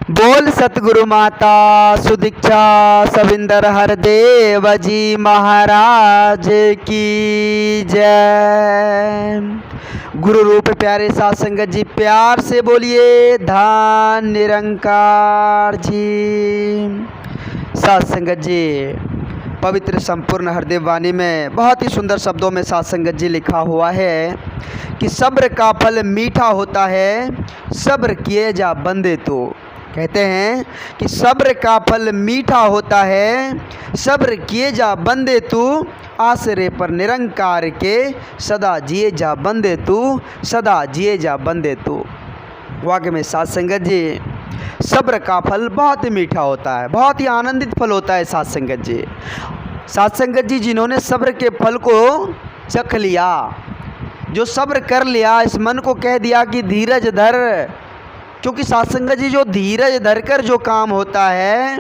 बोल सतगुरु माता सुदीक्षा सविंदर हरदेव जी महाराज की जय। गुरु रूप प्यारे साध संगत जी प्यार से बोलिए धान निरंकार जी। साध संगत जी पवित्र संपूर्ण हरदेव वाणी में बहुत ही सुंदर शब्दों में साध संगत जी लिखा हुआ है कि सब्र का फल मीठा होता है, सब्र किए जा बंदे। तो कहते हैं कि सब्र का फल मीठा होता है, सब्र किए जा बंदे तू, आसरे पर निरंकार के सदा जिए जा बंदे तू, सदा जिए जा बंदे तू। वाकई में साध संगत जी सब्र का फल बहुत ही मीठा होता है, बहुत ही आनंदित फल होता है। साध संगत जी, साध संगत जी जिन्होंने सब्र के फल को चख लिया, जो सब्र कर लिया, इस मन को कह दिया कि धीरज धर, क्योंकि साध संगत जी जो धीरज धरकर जो काम होता है,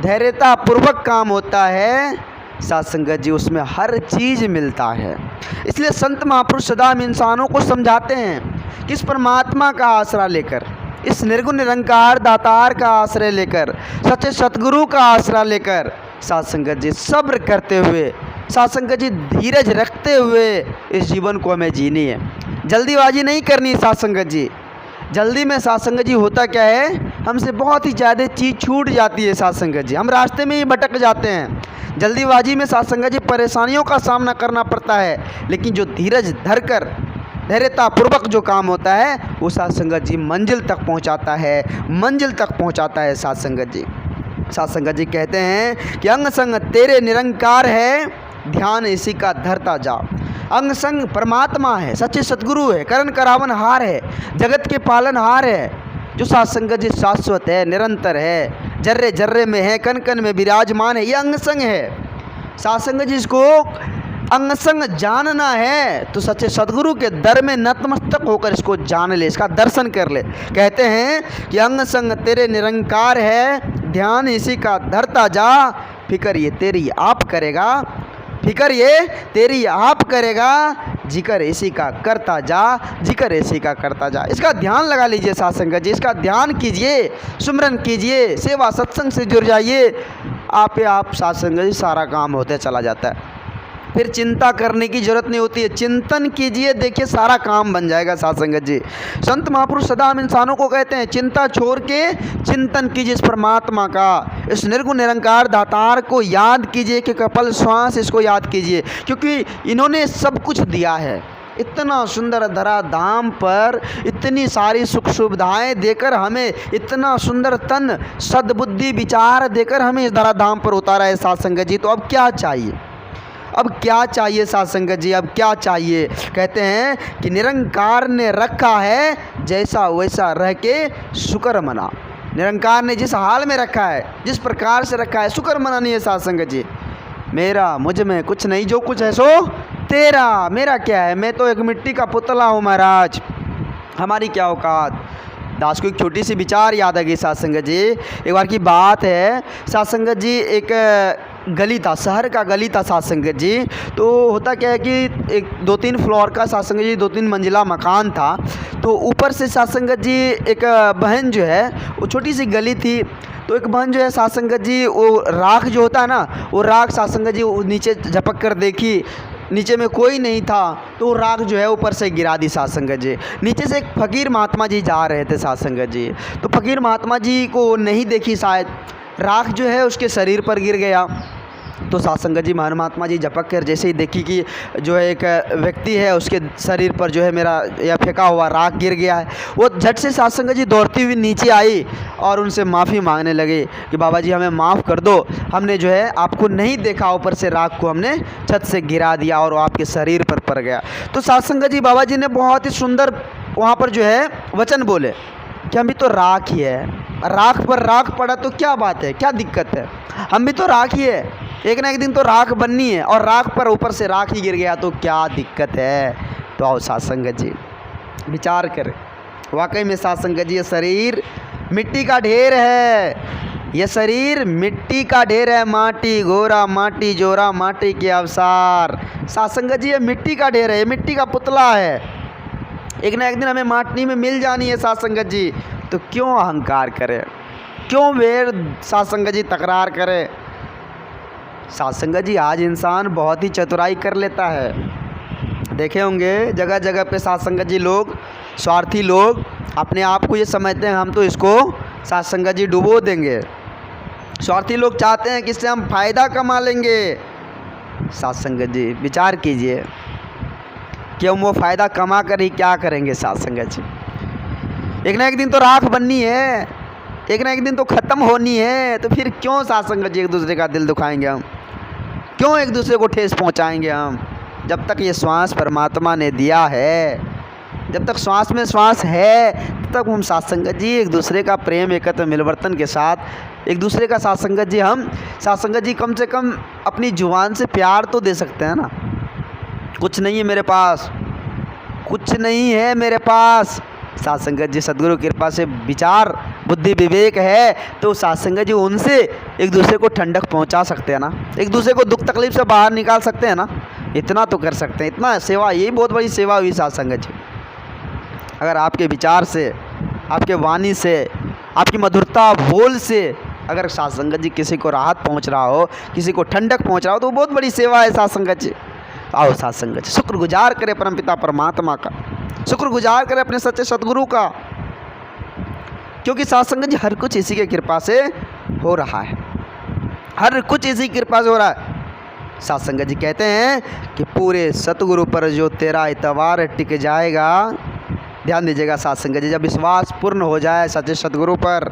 धैर्यता पूर्वक काम होता है, साध संगत जी उसमें हर चीज़ मिलता है। इसलिए संत महापुरुष सदा हम इंसानों को समझाते हैं कि इस परमात्मा का आसरा लेकर, इस निर्गुण निरंकार दातार का आश्रय लेकर, सच्चे सतगुरु का आसरा लेकर साध संगत जी सब्र करते हुए, साध संगत जी धीरज रखते हुए इस जीवन को हमें जीनी है। जल्दीबाजी नहीं करनी साध संगत जी। जल्दी में साध संगत जी होता क्या है, हमसे बहुत ही ज़्यादा चीज़ छूट जाती है साध संगत जी, हम रास्ते में ही भटक जाते हैं। जल्दीबाजी में साध संगत जी परेशानियों का सामना करना पड़ता है, लेकिन जो धीरज धरकर धैर्यतापूर्वक जो काम होता है वो साध संगत जी मंजिल तक पहुंचाता है, मंजिल तक पहुंचाता है। साध संगत जी, साध संगत जी कहते हैं कि अंग संग तेरे निरंकार है, ध्यान इसी का धरता जा। अंग संग परमात्मा है, सच्चे सतगुरु है, करण करावन हार है, जगत के पालन हार है, जो साध संगत जी शाश्वत है, निरंतर है, जर्रे जर्रे में है, कण कण में विराजमान है। ये अंग संग है। साध संगत जी इसको अंग संग जानना है तो सच्चे सतगुरु के दर में नतमस्तक होकर इसको जान ले, इसका दर्शन कर ले। कहते हैं कि अंग संग तेरे निरंकार है, ध्यान इसी का धरता जा, फिक्र ये तेरी आप करेगा, फिक्र ये तेरी आप करेगा, जिक्र इसी का करता जा, जिक्र इसी का करता जा। इसका ध्यान लगा लीजिए साध संगत जी, इसका ध्यान कीजिए, सुमरन कीजिए, सेवा सत्संग से जुड़ जाइए, आप साध संगत जी सारा काम होते चला जाता है। फिर चिंता करने की जरूरत नहीं होती है, चिंतन कीजिए, देखिए सारा काम बन जाएगा। साध संगत जी संत महापुरुष सदा हम इंसानों को कहते हैं चिंता छोड़ के चिंतन कीजिए इस परमात्मा का, इस निर्गुण निरंकार दातार को याद कीजिए कि कपल श्वास इसको याद कीजिए, क्योंकि इन्होंने सब कुछ दिया है। इतना सुंदर धरा धाम पर इतनी सारी सुख सुविधाएं देकर, हमें इतना सुंदर तन सद्बुद्धि विचार देकर हमें इस धरा धाम पर उतारा है साध संगत जी। तो अब क्या चाहिए, अब क्या चाहिए साध संगत जी, अब क्या चाहिए। कहते हैं कि निरंकार ने रखा है जैसा वैसा रह के शुक्र मना। निरंकार ने जिस हाल में रखा है, जिस प्रकार से रखा है, शुक्र मनानी है साध संगत जी। मेरा मुझ में कुछ नहीं, जो कुछ है सो तेरा, मेरा क्या है, मैं तो एक मिट्टी का पुतला हूँ महाराज, हमारी क्या औकात। दास को एक छोटी सी विचार याद आ गई साध संगत जी। एक बार की बात है, साध संगत जी एक गली था, शहर का गली था साध संगत जी। तो होता क्या है कि एक 2-3 फ्लोर का साध संगत जी 2-3 मंजिला मकान था। तो ऊपर से साध संगत जी एक बहन जो है, वो छोटी सी गली थी, तो एक बहन जो है साध संगत जी, वो राख जो होता है ना, वो राख साध संगत जी नीचे झपक कर देखी, नीचे में कोई नहीं था, तो वो राख जो है ऊपर से गिरा दी साध संगत जी। नीचे से एक फ़कीर महात्मा जी जा रहे थे साध संगत जी, तो फ़कीर महात्मा जी को नहीं देखी शायद, राख जो है उसके शरीर पर गिर गया। तो साध संगत जी महात्मा जी झपक कर जैसे ही देखी कि जो है एक व्यक्ति है, उसके शरीर पर जो है मेरा यह फेंका हुआ राख गिर गया है, वो झट से साध संगत जी दौड़ती हुई नीचे आई और उनसे माफ़ी मांगने लगे कि बाबा जी हमें माफ़ कर दो, हमने जो है आपको नहीं देखा, ऊपर से राख को हमने छत से गिरा दिया और वो आपके शरीर पर पड़ गया। तो साध संगत जी बाबा जी ने बहुत ही सुंदर वहाँ पर जो है वचन बोले कि हम भी तो राख ही है, राख पर राख पड़ा तो क्या बात है, क्या दिक्कत है, हम भी तो राख ही है, एक ना एक दिन तो राख बननी है, और राख पर ऊपर से राख ही गिर गया तो क्या दिक्कत है। तो आओ साध संगत जी विचार करें, वाकई में साध संगत जी ये शरीर मिट्टी का ढेर है, ये शरीर मिट्टी का ढेर है, माटी गोरा माटी जोरा माटी के अवसार। साध संगत जी ये मिट्टी का ढेर है, ये मिट्टी का पुतला है, एक ना एक दिन हमें माटी में मिल जानी है साध संगत जी। तो क्यों अहंकार करें, क्यों वे साथ संगत जी तकरार करे। साथ संगत जी आज इंसान बहुत ही चतुराई कर लेता है। देखे होंगे जगह जगह पे साथ संगत जी लोग, स्वार्थी लोग अपने आप को ये समझते हैं हम तो इसको साथ संगत जी डुबो देंगे। स्वार्थी लोग चाहते हैं कि इससे हम फ़ायदा कमा लेंगे। साथ संगत जी विचार कीजिए कि हम वो फ़ायदा कमा कर ही क्या करेंगे। साथ संगत जी एक ना एक दिन तो राख बननी है, एक ना एक दिन तो ख़त्म होनी है, तो फिर क्यों साथ संगत जी एक दूसरे का दिल दुखाएंगे हम, क्यों एक दूसरे को ठेस पहुंचाएंगे हम। जब तक ये श्वास परमात्मा ने दिया है, जब तक श्वास में श्वास है, तब तक हम साथ संगत जी एक दूसरे का प्रेम एकत्र मिलवर्तन के साथ एक दूसरे का साथ संगत जी हम साथ संगत जी कम से कम अपनी जुबान से प्यार तो दे सकते हैं ना। कुछ नहीं है मेरे पास, कुछ नहीं है मेरे पास। साथ संगत जी सद्गुरु की कृपा से विचार बुद्धि विवेक है तो साथ संगत जी उनसे एक दूसरे को ठंडक पहुंचा सकते हैं ना, एक दूसरे को दुख तकलीफ से बाहर निकाल सकते हैं ना। इतना तो कर सकते हैं, इतना सेवा, यही बहुत बड़ी सेवा हुई साथ संगत जी। अगर आपके विचार से, आपके वाणी से, आपकी मधुरता बोल से अगर साथ संगत जी किसी को राहत पहुंच रहा हो, किसी को ठंडक पहुंच रहा हो, तो वो बहुत बड़ी सेवा है साथ संगत जी। आओ साथ संगत जी शुक्रगुजार करें परमपिता परमात्मा का, शुक्रगुजार करें अपने सच्चे सद्गुरु का, क्योंकि साथ संगत जी हर कुछ इसी की कृपा से हो रहा है, हर कुछ इसी की कृपा से हो रहा है। साथ संगत जी कहते हैं कि पूरे सतगुरु पर जो तेरा इतवार टिक जाएगा, ध्यान दीजिएगा साथ संगत जी, जब विश्वास पूर्ण हो जाए सच्चे सतगुरु पर,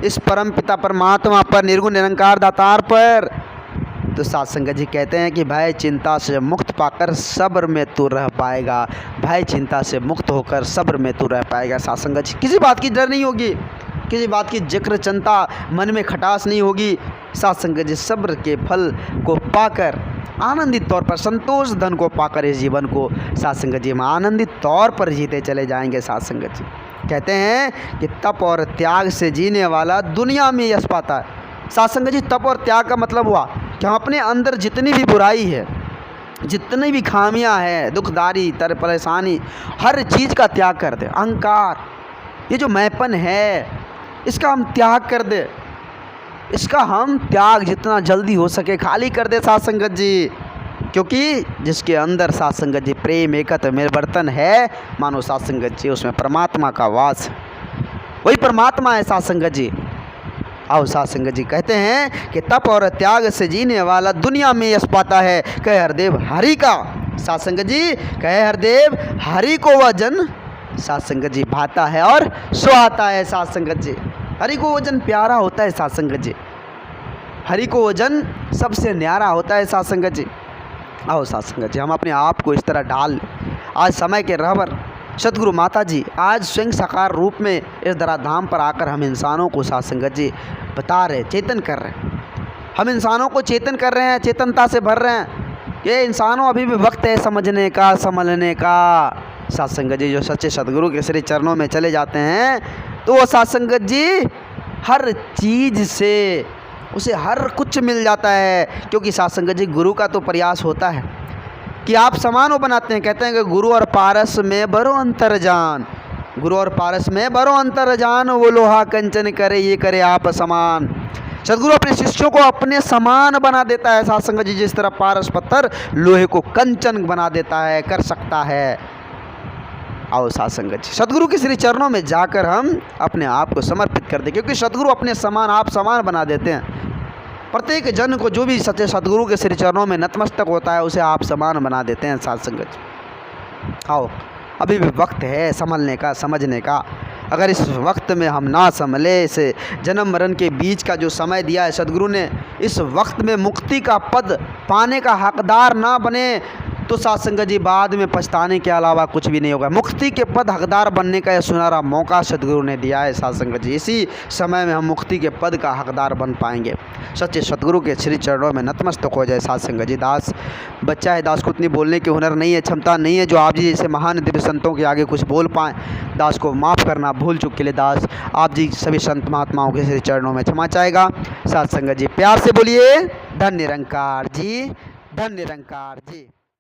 इस परम पिता परमात्मा पर, निर्गुण निरंकार दातार पर, तो साथ संगत जी कहते हैं कि भय चिंता से मुक्त पाकर सब्र में तू रह पाएगा, भय चिंता से मुक्त होकर सब्र में तू रह पाएगा। साथ संगत जी किसी बात की डर नहीं होगी, किसी बात की जिक्र चिंता मन में खटास नहीं होगी। साथ संगत जी सब्र के फल को पाकर आनंदित तौर पर, संतोष धन को पाकर इस जीवन को साथ संगत जी हम आनंदित तौर पर जीते चले जाएंगे। साथ संगत जी कहते हैं कि तप और त्याग से जीने वाला दुनिया में यश पाता है। साथ संगत जी तप और त्याग का मतलब हुआ कि हम अपने अंदर जितनी भी बुराई है, जितनी भी खामियां हैं, दुखदारी तर परेशानी, हर चीज़ का त्याग कर दे। अहंकार, ये जो मैंपन है, इसका हम त्याग कर दे, इसका हम त्याग जितना जल्दी हो सके खाली कर दे साथ संगत जी। क्योंकि जिसके अंदर साथ संगत जी प्रेम एकत्र मिलवर्तन है, मानो साथ संगत जी उसमें परमात्मा का वास है, वही परमात्मा है साथ संगत जी। आओ साथ संगत जी कहते हैं कि तप और त्याग से जीने वाला दुनिया में यश पाता है, कहे हरदेव हरि का। साथ संगत जी कहे हरदेव हरि को वह जन साथ संगत जी भाता है और सुहाता है। साथ संगत जी हरि को वजन प्यारा होता है। साथ संगत जी हरि को वजन सबसे न्यारा होता है। साथ संगत जी आओ साथ संगत जी हम अपने आप को इस तरह डाल लें। आज समय के रहबर सतगुरु माता जी आज स्वयं साकार रूप में इस धराधाम पर आकर हम इंसानों को साथ संगत जी बता रहे, चेतन कर रहे हैं, हम इंसानों को चेतन कर रहे हैं, चेतनता से भर रहे हैं। ये इंसानों अभी भी वक्त है समझने का, संभलने का। साथ संगत जी जो सच्चे सतगुरु के श्री चरणों में चले जाते हैं तो वो साथ संगत जी हर चीज़ से उसे हर कुछ मिल जाता है। क्योंकि साथ संगत जी गुरु का तो प्रयास होता है कि आप समान वो बनाते हैं। कहते हैं कि गुरु और पारस में बरो अंतर जान, गुरु और पारस में बरो अंतर जान, वो लोहा कंचन करे ये करे आप समान। सदगुरु अपने शिष्यों को अपने समान बना देता है। साथ संगत जी जिस तरह पारस पत्थर लोहे को कंचन बना देता है, कर सकता है। आओ साथ संगत जी सदगुरु के श्री चरणों में जाकर हम अपने आप को समर्पित कर दें, क्योंकि सदगुरु अपने समान आप समान बना देते हैं। प्रत्येक जन को जो भी सच्चे सदगुरु के श्री चरणों में नतमस्तक होता है उसे आप समान बना देते हैं। साथ संगत जी आओ अभी भी वक्त है संभलने का, समझने का। अगर इस वक्त में हम ना संभले, इस जन्म मरण के बीच का जो समय दिया है सदगुरु ने, इस वक्त में मुक्ति का पद पाने का हकदार ना बने तो साथ संगत जी बाद में पछताने के अलावा कुछ भी नहीं होगा। मुक्ति के पद हकदार बनने का यह सुनहरा मौका सदगुरु ने दिया है। साथ संगत जी इसी समय में हम मुक्ति के पद का हकदार बन पाएंगे। सच्चे सदगुरु के श्री चरणों में नतमस्तक हो जाए। साथ संगत जी दास बच्चा है, दास को उतनी बोलने की हुनर नहीं है, क्षमता नहीं है जो आप जी जैसे महान दिव्य संतों के आगे कुछ बोल पाएँ। दास को माफ़ करना, भूल चूक के लिए दास आप जी सभी संत महात्माओं के श्री चरणों में क्षमा चाहेगा। साथ संगत जी प्यार से बोलिए धन निरंकार जी, धन निरंकार जी।